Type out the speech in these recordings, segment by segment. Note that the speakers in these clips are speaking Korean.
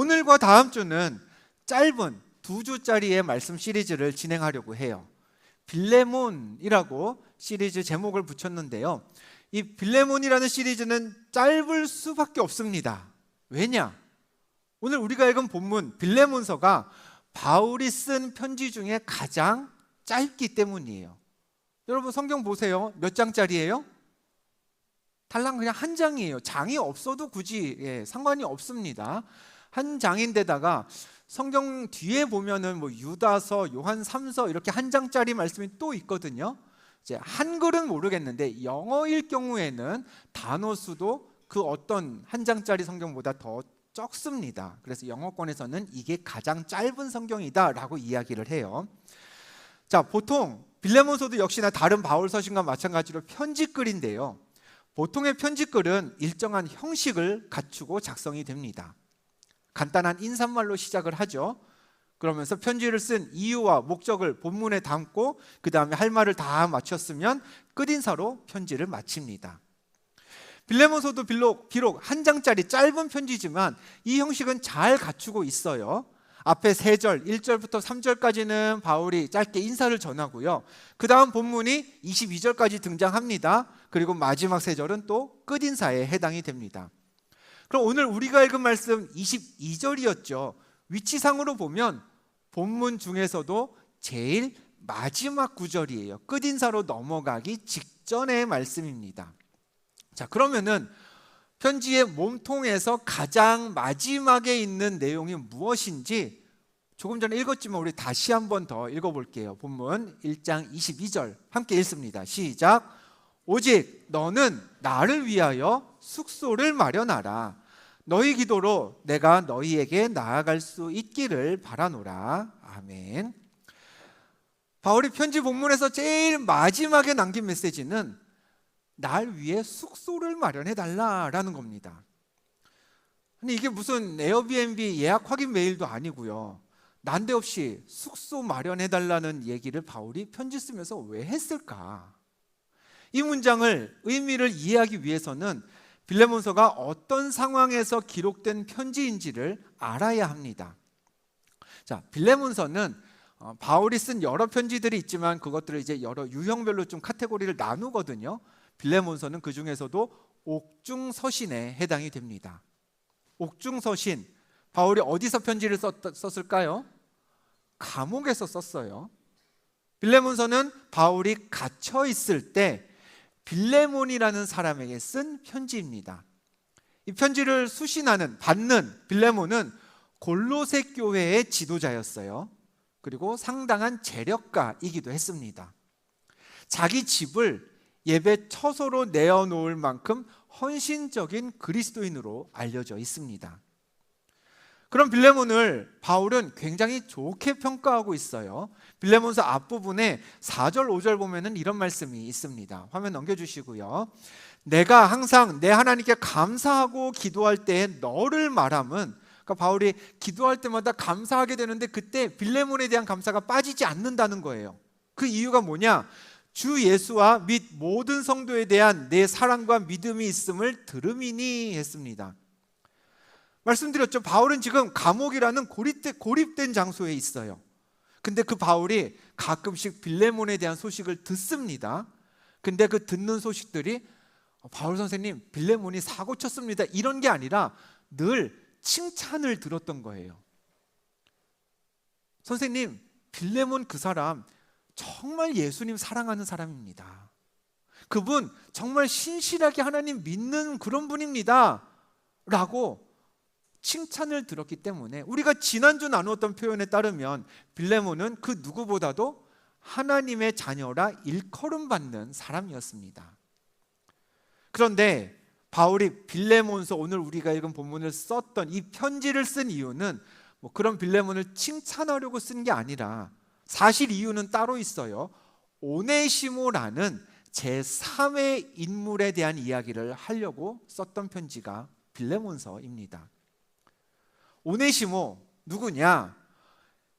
오늘과 다음 주는 짧은 2주짜리의 말씀 시리즈를 진행하려고 해요. 빌레몬이라고 시리즈 제목을 붙였는데요. 이 빌레몬이라는 시리즈는 짧을 수밖에 없습니다. 왜냐? 오늘 우리가 읽은 본문 빌레몬서가 바울이 쓴 편지 중에 가장 짧기 때문이에요. 여러분 성경 보세요. 몇 장짜리예요? 달랑 그냥 한 장이에요. 장이 없어도 굳이 상관이 없습니다. 한 장인데다가 성경 뒤에 보면은 유다서, 요한 3서 이렇게 한 장짜리 말씀이 또 있거든요. 이제 한글은 모르겠는데 영어일 경우에는 단어 수도 그 어떤 한 장짜리 성경보다 더 적습니다. 그래서 영어권에서는 이게 가장 짧은 성경이다라고 이야기를 해요. 자, 보통 빌레몬서도 역시나 다른 바울 서신과 마찬가지로 편지글인데요. 보통의 편지글은 일정한 형식을 갖추고 작성이 됩니다. 간단한 인사말로 시작을 하죠. 그러면서 편지를 쓴 이유와 목적을 본문에 담고 그 다음에 할 말을 다 마쳤으면 끝인사로 편지를 마칩니다. 빌레몬서도 비록 한 장짜리 짧은 편지지만 이 형식은 잘 갖추고 있어요. 앞에 3절, 1절부터 3절까지는 바울이 짧게 인사를 전하고요. 그 다음 본문이 22절까지 등장합니다. 그리고 마지막 3절은 또 끝인사에 해당이 됩니다. 그럼 오늘 우리가 읽은 말씀 22절이었죠. 위치상으로 보면 본문 중에서도 제일 마지막 구절이에요. 끝인사로 넘어가기 직전의 말씀입니다. 자, 그러면은 편지의 몸통에서 가장 마지막에 있는 내용이 무엇인지 조금 전에 읽었지만 우리 다시 한번 더 읽어볼게요. 본문 1장 22절 함께 읽습니다. 시작. 오직 너는 나를 위하여 숙소를 마련하라. 너희 기도로 내가 너희에게 나아갈 수 있기를 바라노라. 아멘. 바울이 편지 본문에서 제일 마지막에 남긴 메시지는 날 위해 숙소를 마련해 달라라는 겁니다. 아니 이게 무슨 에어비앤비 예약 확인 메일도 아니고요. 난데없이 숙소 마련해 달라는 얘기를 바울이 편지 쓰면서 왜 했을까? 이 문장을 의미를 이해하기 위해서는 빌레몬서가 어떤 상황에서 기록된 편지인지를 알아야 합니다. 자, 빌레몬서는 바울이 쓴 여러 편지들이 있지만 그것들을 이제 여러 유형별로 좀 카테고리를 나누거든요. 빌레몬서는 그 중에서도 옥중서신에 해당이 됩니다. 옥중서신, 바울이 어디서 편지를 썼을까요? 감옥에서 썼어요. 빌레몬서는 바울이 갇혀 있을 때 빌레몬이라는 사람에게 쓴 편지입니다. 이 편지를 받는 빌레몬은 골로새 교회의 지도자였어요. 그리고 상당한 재력가이기도 했습니다. 자기 집을 예배 처소로 내어놓을 만큼 헌신적인 그리스도인으로 알려져 있습니다. 그럼 빌레몬을 바울은 굉장히 좋게 평가하고 있어요. 빌레몬서 앞부분에 4절, 5절 보면은 이런 말씀이 있습니다. 화면 넘겨주시고요. 내가 항상 내 하나님께 감사하고 기도할 때에 너를 말함은, 그러니까 바울이 기도할 때마다 감사하게 되는데 그때 빌레몬에 대한 감사가 빠지지 않는다는 거예요. 그 이유가 뭐냐? 주 예수와 및 모든 성도에 대한 내 사랑과 믿음이 있음을 들음이니 했습니다. 말씀드렸죠. 바울은 지금 감옥이라는 고립된 장소에 있어요. 근데 그 바울이 가끔씩 빌레몬에 대한 소식을 듣습니다. 근데 그 듣는 소식들이 바울 선생님 빌레몬이 사고 쳤습니다 이런 게 아니라 늘 칭찬을 들었던 거예요. 선생님 빌레몬 그 사람 정말 예수님 사랑하는 사람입니다. 그분 정말 신실하게 하나님 믿는 그런 분입니다 라고 칭찬을 들었기 때문에 우리가 지난주 나누었던 표현에 따르면 빌레몬은 그 누구보다도 하나님의 자녀라 일컬음받는 사람이었습니다. 그런데 바울이 빌레몬서, 오늘 우리가 읽은 본문을 썼던 이 편지를 쓴 이유는 그런 빌레몬을 칭찬하려고 쓴 게 아니라 사실 이유는 따로 있어요. 오네시모라는 제3의 인물에 대한 이야기를 하려고 썼던 편지가 빌레몬서입니다. 오네시모 누구냐?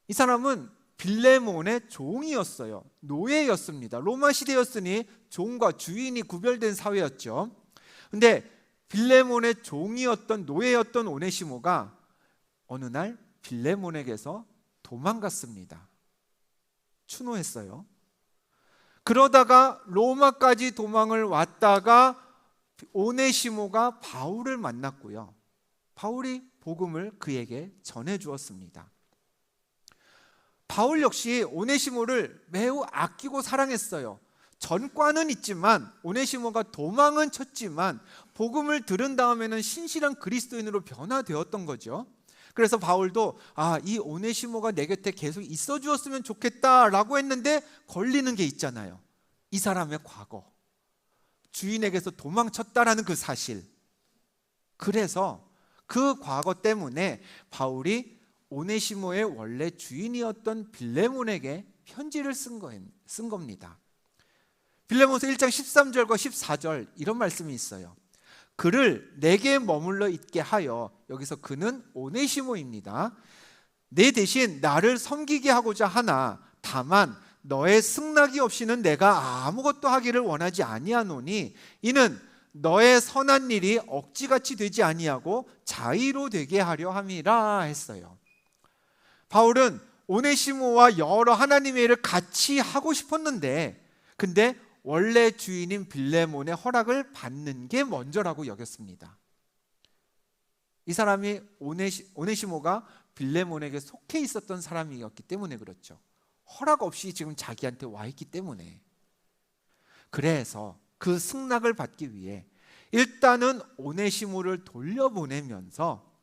이 사람은 빌레몬의 종이었어요. 노예였습니다. 로마 시대였으니 종과 주인이 구별된 사회였죠. 근데 빌레몬의 종이었던 노예였던 오네시모가 어느 날 빌레몬에게서 도망갔습니다. 추노했어요. 그러다가 로마까지 도망을 왔다가 오네시모가 바울을 만났고요. 바울이 복음을 그에게 전해 주었습니다. 바울 역시 오네시모를 매우 아끼고 사랑했어요. 전과는 있지만 오네시모가 도망은 쳤지만 복음을 들은 다음에는 신실한 그리스도인으로 변화되었던 거죠. 그래서 바울도 이 오네시모가 내 곁에 계속 있어 주었으면 좋겠다라고 했는데 걸리는 게 있잖아요. 이 사람의 과거, 주인에게서 도망쳤다라는 그 사실. 그래서 그 과거 때문에 바울이 오네시모의 원래 주인이었던 빌레몬에게 편지를 쓴 겁니다. 빌레몬서 1장 13절과 14절 이런 말씀이 있어요. 그를 내게 머물러 있게 하여, 여기서 그는 오네시모입니다. 내 대신 나를 섬기게 하고자 하나 다만 너의 승낙이 없이는 내가 아무것도 하기를 원하지 아니하노니 이는 너의 선한 일이 억지같이 되지 아니하고 자의로 되게 하려 함이라 했어요. 바울은 오네시모와 여러 하나님의 일을 같이 하고 싶었는데 근데 원래 주인인 빌레몬의 허락을 받는 게 먼저라고 여겼습니다. 이 사람이 오네시모가 빌레몬에게 속해 있었던 사람이었기 때문에 그렇죠. 허락 없이 지금 자기한테 와 있기 때문에. 그래서 그 승낙을 받기 위해 일단은 오네시모를 돌려보내면서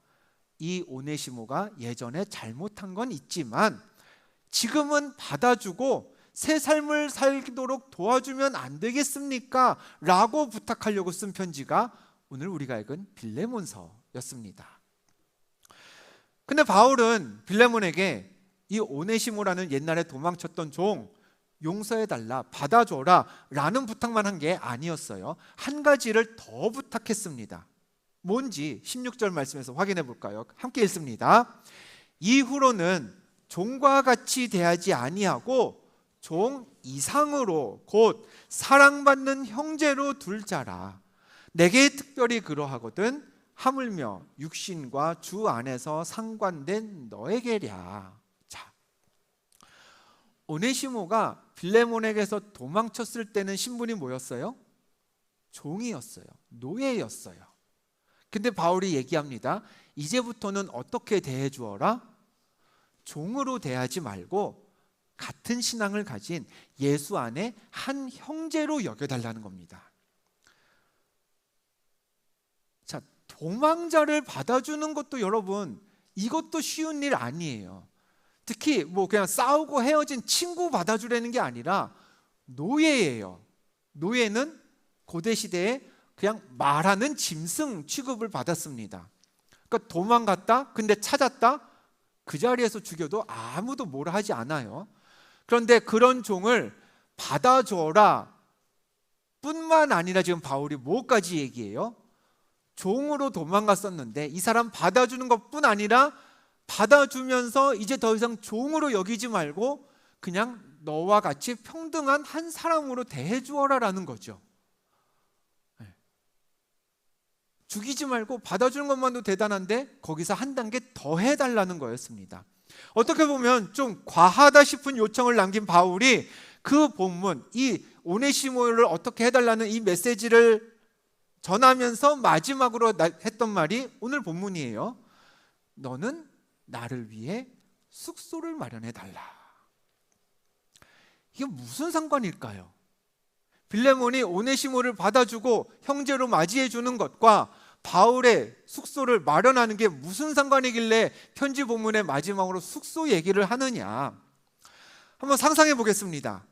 이 오네시모가 예전에 잘못한 건 있지만 지금은 받아주고 새 삶을 살도록 도와주면 안 되겠습니까? 라고 부탁하려고 쓴 편지가 오늘 우리가 읽은 빌레몬서였습니다. 근데 바울은 빌레몬에게 이 오네시모라는 옛날에 도망쳤던 종 용서해달라, 받아줘라 라는 부탁만 한 게 아니었어요. 한 가지를 더 부탁했습니다. 뭔지 16절 말씀에서 확인해 볼까요? 함께 읽습니다. 이후로는 종과 같이 대하지 아니하고 종 이상으로 곧 사랑받는 형제로 둘 자라. 내게 특별히 그러하거든 하물며 육신과 주 안에서 상관된 너에게랴. 자, 오네시모가 빌레몬에게서 도망쳤을 때는 신분이 뭐였어요? 종이었어요. 노예였어요. 근데 바울이 얘기합니다. 이제부터는 어떻게 대해 주어라? 종으로 대하지 말고 같은 신앙을 가진 예수 안에 한 형제로 여겨달라는 겁니다. 자, 도망자를 받아주는 것도 여러분 이것도 쉬운 일 아니에요. 특히 그냥 싸우고 헤어진 친구 받아주려는 게 아니라 노예예요. 노예는 고대 시대에 그냥 말하는 짐승 취급을 받았습니다. 그러니까 도망갔다 근데 찾았다 그 자리에서 죽여도 아무도 뭐라 하지 않아요. 그런데 그런 종을 받아줘라 뿐만 아니라 지금 바울이 뭐까지 얘기해요? 종으로 도망갔었는데 이 사람 받아주는 것뿐 아니라 받아주면서 이제 더 이상 종으로 여기지 말고 그냥 너와 같이 평등한 한 사람으로 대해주어라라는 거죠. 죽이지 말고 받아주는 것만도 대단한데 거기서 한 단계 더 해달라는 거였습니다. 어떻게 보면 좀 과하다 싶은 요청을 남긴 바울이 그 본문, 이 오네시모를 어떻게 해달라는 이 메시지를 전하면서 마지막으로 했던 말이 오늘 본문이에요. 너는 나를 위해 숙소를 마련해달라. 이게 무슨 상관일까요? 빌레몬이 오네시모를 받아주고 형제로 맞이해주는 것과 바울의 숙소를 마련하는 게 무슨 상관이길래 편지 본문의 마지막으로 숙소 얘기를 하느냐. 한번 상상해 보겠습니다.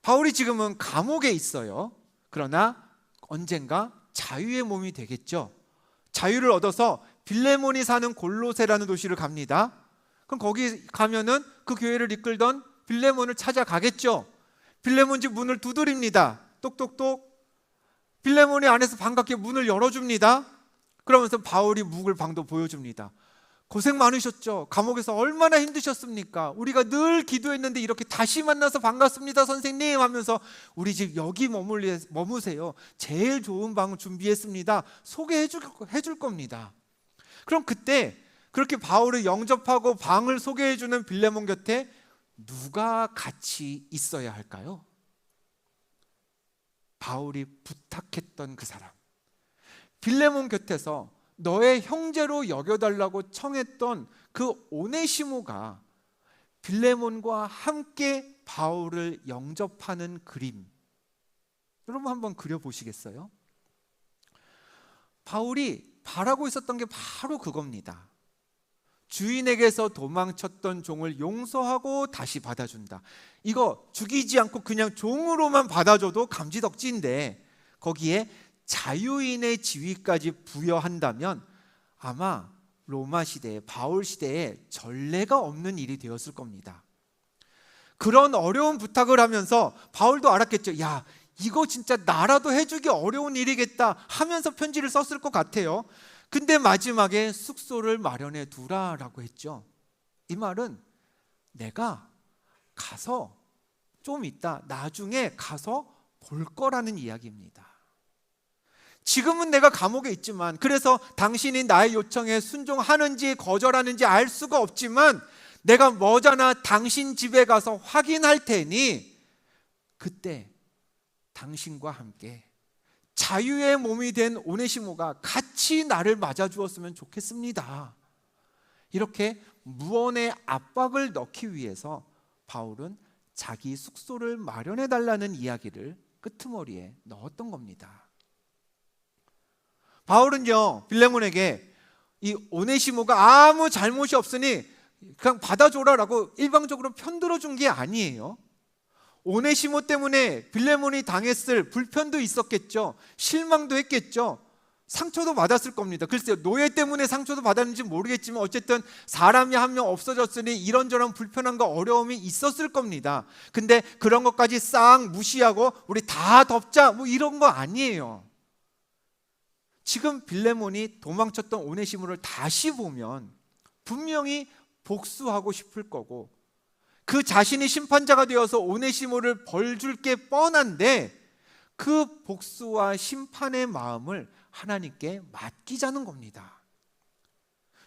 바울이 지금은 감옥에 있어요. 그러나 언젠가 자유의 몸이 되겠죠. 자유를 얻어서 빌레몬이 사는 골로새라는 도시를 갑니다. 그럼 거기 가면은 그 교회를 이끌던 빌레몬을 찾아가겠죠. 빌레몬 집 문을 두드립니다. 똑똑똑. 빌레몬이 안에서 반갑게 문을 열어줍니다. 그러면서 바울이 묵을 방도 보여줍니다. 고생 많으셨죠? 감옥에서 얼마나 힘드셨습니까? 우리가 늘 기도했는데 이렇게 다시 만나서 반갑습니다 선생님 하면서 우리 집 여기 머무세요. 제일 좋은 방을 준비했습니다. 소개해 줄 겁니다. 그럼 그때 그렇게 바울을 영접하고 방을 소개해주는 빌레몬 곁에 누가 같이 있어야 할까요? 바울이 부탁했던 그 사람, 빌레몬 곁에서 너의 형제로 여겨달라고 청했던 그 오네시모가 빌레몬과 함께 바울을 영접하는 그림, 여러분 한번 그려보시겠어요? 바울이 바라고 있었던 게 바로 그겁니다. 주인에게서 도망쳤던 종을 용서하고 다시 받아준다. 이거 죽이지 않고 그냥 종으로만 받아줘도 감지덕지인데 거기에 자유인의 지위까지 부여한다면 아마 로마 시대에, 바울 시대에 전례가 없는 일이 되었을 겁니다. 그런 어려운 부탁을 하면서 바울도 알았겠죠. 야, 이거 진짜 나라도 해주기 어려운 일이겠다 하면서 편지를 썼을 것 같아요. 근데 마지막에 숙소를 마련해 두라라고 했죠. 이 말은 내가 가서 좀 이따 나중에 가서 볼 거라는 이야기입니다. 지금은 내가 감옥에 있지만, 그래서 당신이 나의 요청에 순종하는지 거절하는지 알 수가 없지만 내가 머지않아 당신 집에 가서 확인할 테니 그때 당신과 함께 자유의 몸이 된 오네시모가 같이 나를 맞아주었으면 좋겠습니다. 이렇게 무언의 압박을 넣기 위해서 바울은 자기 숙소를 마련해 달라는 이야기를 끄트머리에 넣었던 겁니다. 바울은요, 빌레몬에게 이 오네시모가 아무 잘못이 없으니 그냥 받아줘라라고 일방적으로 편들어 준 게 아니에요. 오네시모 때문에 빌레몬이 당했을 불편도 있었겠죠. 실망도 했겠죠. 상처도 받았을 겁니다. 글쎄요, 노예 때문에 상처도 받았는지 모르겠지만 어쨌든 사람이 한 명 없어졌으니 이런저런 불편함과 어려움이 있었을 겁니다. 근데 그런 것까지 싹 무시하고 우리 다 덮자 뭐 이런 거 아니에요. 지금 빌레몬이 도망쳤던 오네시모를 다시 보면 분명히 복수하고 싶을 거고, 그 자신이 심판자가 되어서 오네시모를 벌 줄 게 뻔한데 그 복수와 심판의 마음을 하나님께 맡기자는 겁니다.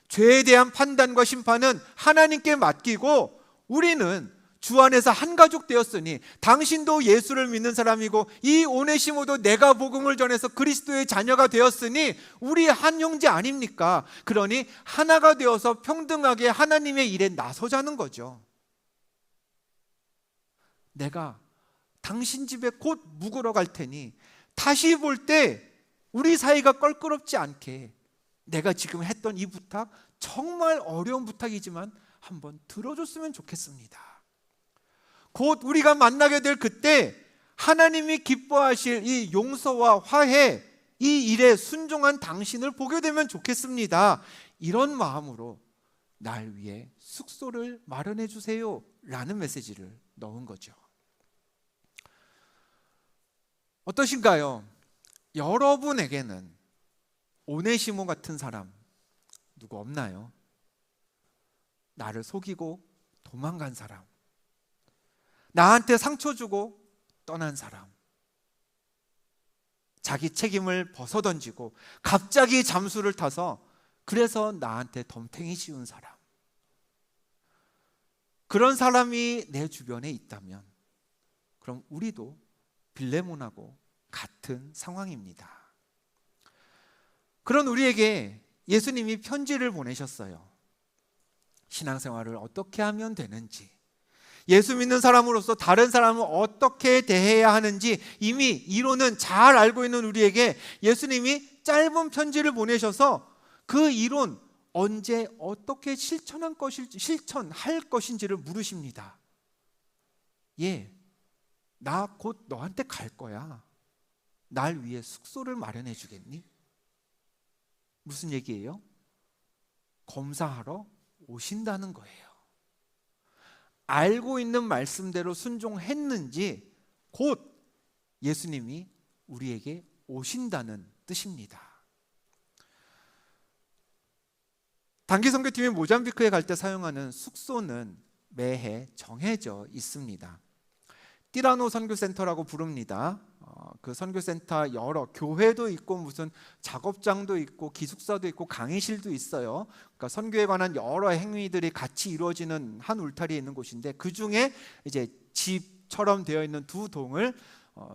죄에 대한 판단과 심판은 하나님께 맡기고 우리는 주 안에서 한 가족 되었으니 당신도 예수를 믿는 사람이고 이 오네시모도 내가 복음을 전해서 그리스도의 자녀가 되었으니 우리 한 형제 아닙니까? 그러니 하나가 되어서 평등하게 하나님의 일에 나서자는 거죠. 내가 당신 집에 곧 묵으러 갈 테니 다시 볼 때 우리 사이가 껄끄럽지 않게 내가 지금 했던 이 부탁, 정말 어려운 부탁이지만 한번 들어줬으면 좋겠습니다. 곧 우리가 만나게 될 그때 하나님이 기뻐하실 이 용서와 화해, 이 일에 순종한 당신을 보게 되면 좋겠습니다. 이런 마음으로 날 위해 숙소를 마련해 주세요 라는 메시지를 넣은 거죠. 어떠신가요? 여러분에게는 오네시모 같은 사람 누구 없나요? 나를 속이고 도망간 사람, 나한테 상처 주고 떠난 사람, 자기 책임을 벗어던지고 갑자기 잠수를 타서 그래서 나한테 덤탱이 씌운 사람, 그런 사람이 내 주변에 있다면 그럼 우리도 빌레몬하고 같은 상황입니다. 그런 우리에게 예수님이 편지를 보내셨어요. 신앙생활을 어떻게 하면 되는지, 예수 믿는 사람으로서 다른 사람을 어떻게 대해야 하는지 이미 이론은 잘 알고 있는 우리에게 예수님이 짧은 편지를 보내셔서 그 이론 언제 어떻게 실천할 것인지를 물으십니다. 예, 나 곧 너한테 갈 거야. 날 위해 숙소를 마련해 주겠니? 무슨 얘기예요? 검사하러 오신다는 거예요. 알고 있는 말씀대로 순종했는지 곧 예수님이 우리에게 오신다는 뜻입니다. 단기 선교팀이 모잠비크에 갈 때 사용하는 숙소는 매해 정해져 있습니다. 띠라노 선교센터라고 부릅니다. 그 선교센터 여러 교회도 있고 무슨 작업장도 있고 기숙사도 있고 강의실도 있어요. 그러니까 선교에 관한 여러 행위들이 같이 이루어지는 한 울타리에 있는 곳인데, 그 중에 이제 집처럼 되어 있는 두 동을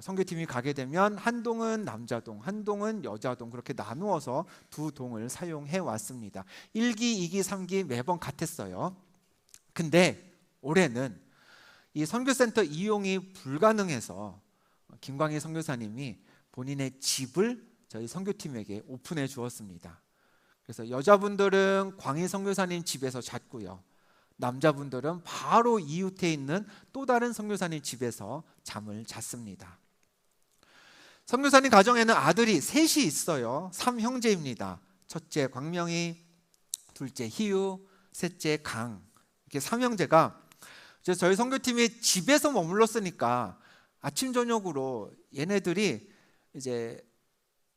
선교팀이 가게 되면 한 동은 남자동, 한 동은 여자동, 그렇게 나누어서 두 동을 사용해 왔습니다. 1기, 2기, 3기 매번 같았어요. 근데 올해는 이 선교센터 이용이 불가능해서 김광희 선교사님이 본인의 집을 저희 선교팀에게 오픈해 주었습니다. 그래서 여자분들은 광희 선교사님 집에서 잤고요, 남자분들은 바로 이웃에 있는 또 다른 선교사님 집에서 잠을 잤습니다. 선교사님 가정에는 아들이 셋이 있어요. 3형제입니다. 첫째 광명이, 둘째 희유, 셋째 강. 이렇게 3형제가 저희 선교팀이 집에서 머물렀으니까 아침 저녁으로 얘네들이 이제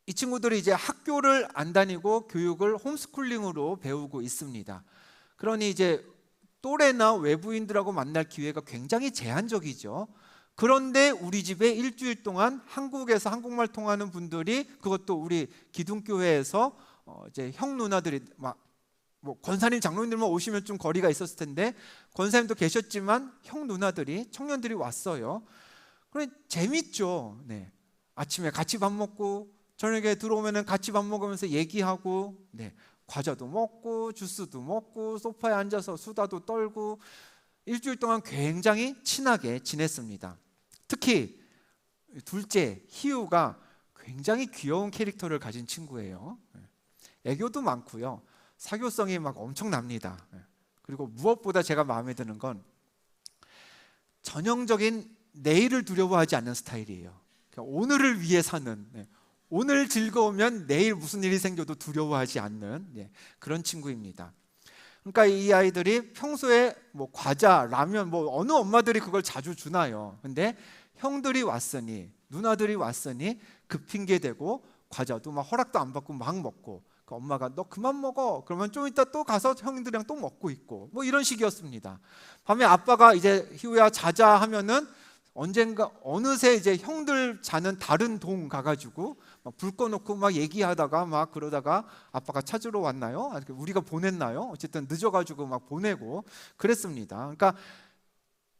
이 친구들이 이제 학교를 안 다니고 교육을 홈스쿨링으로 배우고 있습니다. 그러니 이제 또래나 외부인들하고 만날 기회가 굉장히 제한적이죠. 그런데 우리 집에 일주일 동안 한국에서 한국말 통하는 분들이, 그것도 우리 기둥교회에서 이제 형 누나들이 막 뭐 권사님 장로님들만 오시면 좀 거리가 있었을 텐데 권사님도 계셨지만 형 누나들이, 청년들이 왔어요. 그래 재밌죠. 네. 아침에 같이 밥 먹고 저녁에 들어오면은 같이 밥 먹으면서 얘기하고, 네. 과자도 먹고 주스도 먹고 소파에 앉아서 수다도 떨고 일주일 동안 굉장히 친하게 지냈습니다. 특히 둘째 희우가 굉장히 귀여운 캐릭터를 가진 친구예요. 애교도 많고요, 사교성이 막 엄청납니다. 그리고 무엇보다 제가 마음에 드는 건 전형적인 내일을 두려워하지 않는 스타일이에요. 그러니까 오늘을 위해 사는, 오늘 즐거우면 내일 무슨 일이 생겨도 두려워하지 않는 그런 친구입니다. 그러니까 이 아이들이 평소에 뭐 과자, 라면, 뭐 어느 엄마들이 그걸 자주 주나요. 근데 형들이 왔으니, 누나들이 왔으니 그 핑계 대고 과자도 막 허락도 안 받고 막 먹고, 그 엄마가 너 그만 먹어 그러면 좀 이따 또 가서 형들이랑 또 먹고 있고, 뭐 이런 식이었습니다. 밤에 아빠가 이제 희우야 자자 하면은 언젠가 어느새 이제 형들 자는 다른 동 가가지고 막 불 꺼놓고 막 얘기하다가 막 그러다가 아빠가 찾으러 왔나요? 우리가 보냈나요? 어쨌든 늦어가지고 막 보내고 그랬습니다. 그러니까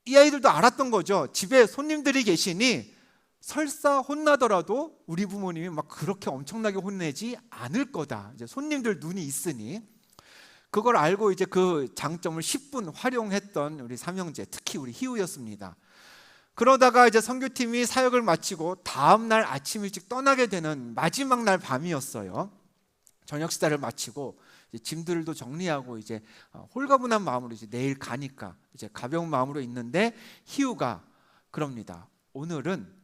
이 아이들도 알았던 거죠. 집에 손님들이 계시니 설사 혼나더라도 우리 부모님이 막 그렇게 엄청나게 혼내지 않을 거다. 이제 손님들 눈이 있으니 그걸 알고 이제 그 장점을 10분 활용했던 우리 삼형제, 특히 우리 희우였습니다. 그러다가 이제 선교팀이 사역을 마치고 다음 날 아침 일찍 떠나게 되는 마지막 날 밤이었어요. 저녁 식사를 마치고 이제 짐들도 정리하고 이제 홀가분한 마음으로 이제 내일 가니까 이제 가벼운 마음으로 있는데 희우가 그럽니다. 오늘은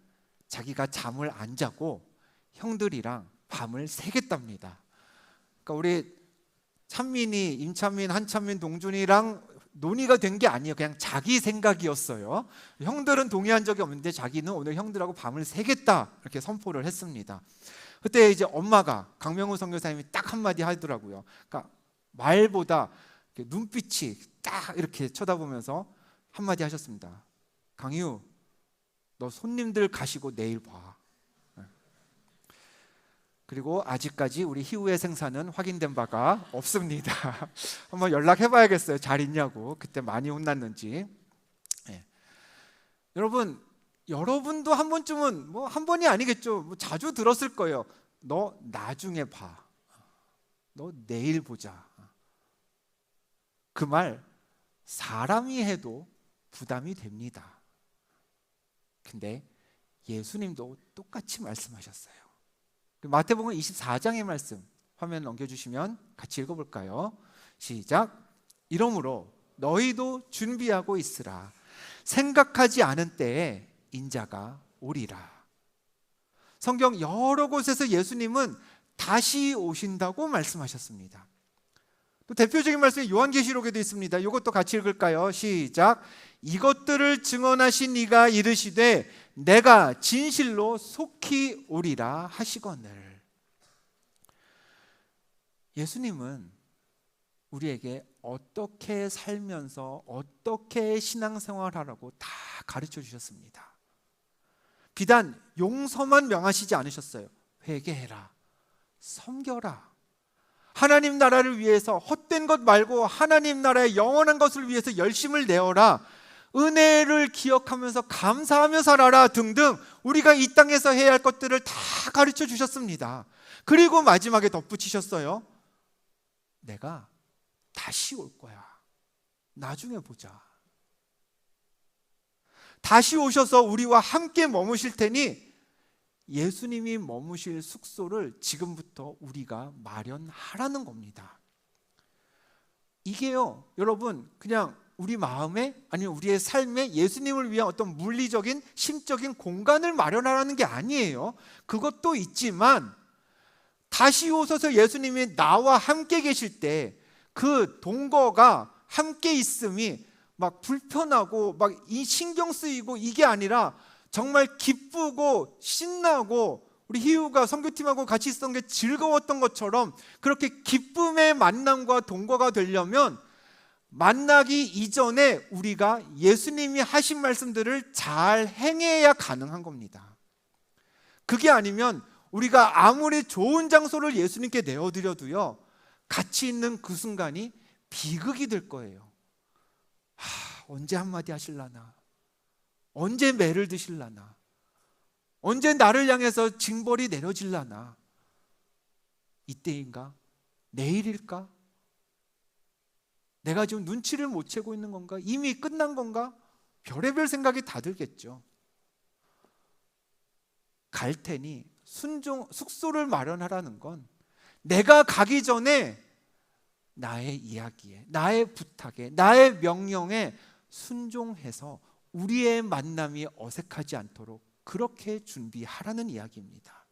자기가 잠을 안 자고 형들이랑 밤을 새겠답니다. 그러니까 우리 찬민이, 임찬민, 한찬민, 동준이랑 논의가 된 게 아니에요. 그냥 자기 생각이었어요. 형들은 동의한 적이 없는데 자기는 오늘 형들하고 밤을 새겠다 이렇게 선포를 했습니다. 그때 이제 엄마가, 강명우 선교사님이 딱 한마디 하더라고요. 그러니까 말보다 눈빛이 딱 이렇게 쳐다보면서 한마디 하셨습니다. 강유, 너 손님들 가시고 내일 봐. 그리고 아직까지 우리 희우의 생사는 확인된 바가 없습니다. 한번 연락해 봐야겠어요. 잘 있냐고. 그때 많이 혼났는지. 여러분도 한 번쯤은, 뭐 한 번이 아니겠죠, 뭐 자주 들었을 거예요. 너 나중에 봐. 너 내일 보자. 그 말 사람이 해도 부담이 됩니다. 근데 예수님도 똑같이 말씀하셨어요. 마태복음 24장의 말씀 화면 넘겨주시면 같이 읽어볼까요? 시작. 이러므로 너희도 준비하고 있으라. 생각하지 않은 때에 인자가 오리라. 성경 여러 곳에서 예수님은 다시 오신다고 말씀하셨습니다. 또 대표적인 말씀이 요한계시록에도 있습니다. 이것도 같이 읽을까요? 시작. 이것들을 증언하신 이가 이르시되 내가 진실로 속히 오리라 하시거늘. 예수님은 우리에게 어떻게 살면서 어떻게 신앙생활하라고 다 가르쳐 주셨습니다. 비단 용서만 명하시지 않으셨어요. 회개해라, 섬겨라. 하나님 나라를 위해서 헛된 것 말고 하나님 나라의 영원한 것을 위해서 열심을 내어라. 은혜를 기억하면서 감사하며 살아라 등등 우리가 이 땅에서 해야 할 것들을 다 가르쳐 주셨습니다. 그리고 마지막에 덧붙이셨어요. 내가 다시 올 거야. 나중에 보자. 다시 오셔서 우리와 함께 머무실 테니 예수님이 머무실 숙소를 지금부터 우리가 마련하라는 겁니다. 이게요, 여러분, 그냥 우리 마음에 아니면 우리의 삶에 예수님을 위한 어떤 물리적인 심적인 공간을 마련하라는 게 아니에요. 그것도 있지만 다시 오셔서 예수님이 나와 함께 계실 때 그 동거가 함께 있음이 막 불편하고 막 이 신경 쓰이고 이게 아니라 정말 기쁘고 신나고 우리 희우가 선교팀하고 같이 있었던 게 즐거웠던 것처럼 그렇게 기쁨의 만남과 동거가 되려면 만나기 이전에 우리가 예수님이 하신 말씀들을 잘 행해야 가능한 겁니다. 그게 아니면 우리가 아무리 좋은 장소를 예수님께 내어드려도요, 같이 있는 그 순간이 비극이 될 거예요. 언제 한마디 하실라나, 언제 매를 드실라나, 언제 나를 향해서 징벌이 내려질라나, 이때인가? 내일일까? 내가 지금 눈치를 못 채고 있는 건가? 이미 끝난 건가? 별의별 생각이 다 들겠죠. 갈 테니 숙소를 마련하라는 건 내가 가기 전에 나의 이야기에, 나의 부탁에, 나의 명령에 순종해서 우리의 만남이 어색하지 않도록 그렇게 준비하라는 이야기입니다.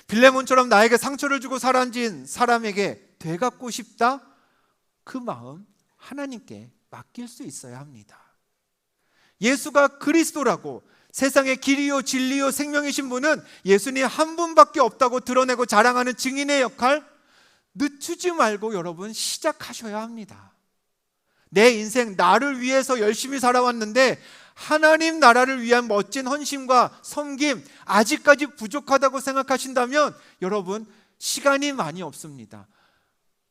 빌레몬처럼 나에게 상처를 주고 사라진 사람에게 되갚고 싶다? 그 마음 하나님께 맡길 수 있어야 합니다. 예수가 그리스도라고 세상의 길이요 진리요 생명이신 분은 예수님 한 분밖에 없다고 드러내고 자랑하는 증인의 역할 늦추지 말고 여러분 시작하셔야 합니다. 내 인생 나를 위해서 열심히 살아왔는데 하나님 나라를 위한 멋진 헌신과 섬김 아직까지 부족하다고 생각하신다면 여러분 시간이 많이 없습니다.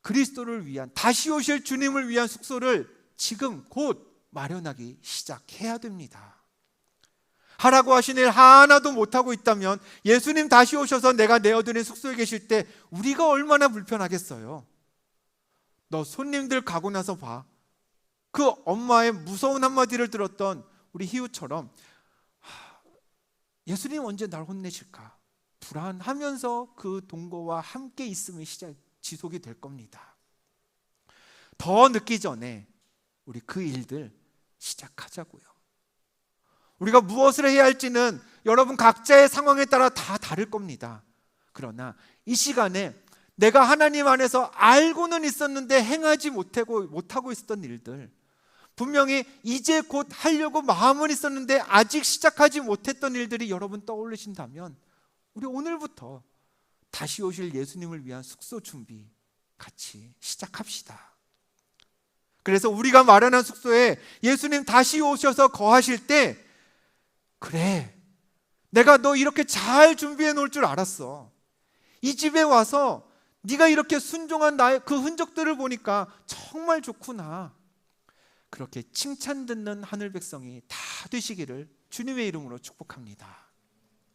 그리스도를 위한 다시 오실 주님을 위한 숙소를 지금 곧 마련하기 시작해야 됩니다. 하라고 하신 일 하나도 못하고 있다면 예수님 다시 오셔서 내가 내어드린 숙소에 계실 때 우리가 얼마나 불편하겠어요. 너 손님들 가고 나서 봐. 그 엄마의 무서운 한마디를 들었던 우리 희우처럼 예수님 언제 날 혼내실까? 불안하면서 그 동거와 함께 있음이 지속이 될 겁니다. 더 늦기 전에 우리 그 일들 시작하자고요. 우리가 무엇을 해야 할지는 여러분 각자의 상황에 따라 다 다를 겁니다. 그러나 이 시간에 내가 하나님 안에서 알고는 있었는데 행하지 못하고 있었던 일들, 분명히 이제 곧 하려고 마음은 있었는데 아직 시작하지 못했던 일들이 여러분 떠올리신다면 우리 오늘부터 다시 오실 예수님을 위한 숙소 준비 같이 시작합시다. 그래서 우리가 마련한 숙소에 예수님 다시 오셔서 거하실 때 그래, 내가 너 이렇게 잘 준비해 놓을 줄 알았어. 이 집에 와서 네가 이렇게 순종한 나의 그 흔적들을 보니까 정말 좋구나. 그렇게 칭찬 듣는 하늘 백성이 다 되시기를 주님의 이름으로 축복합니다.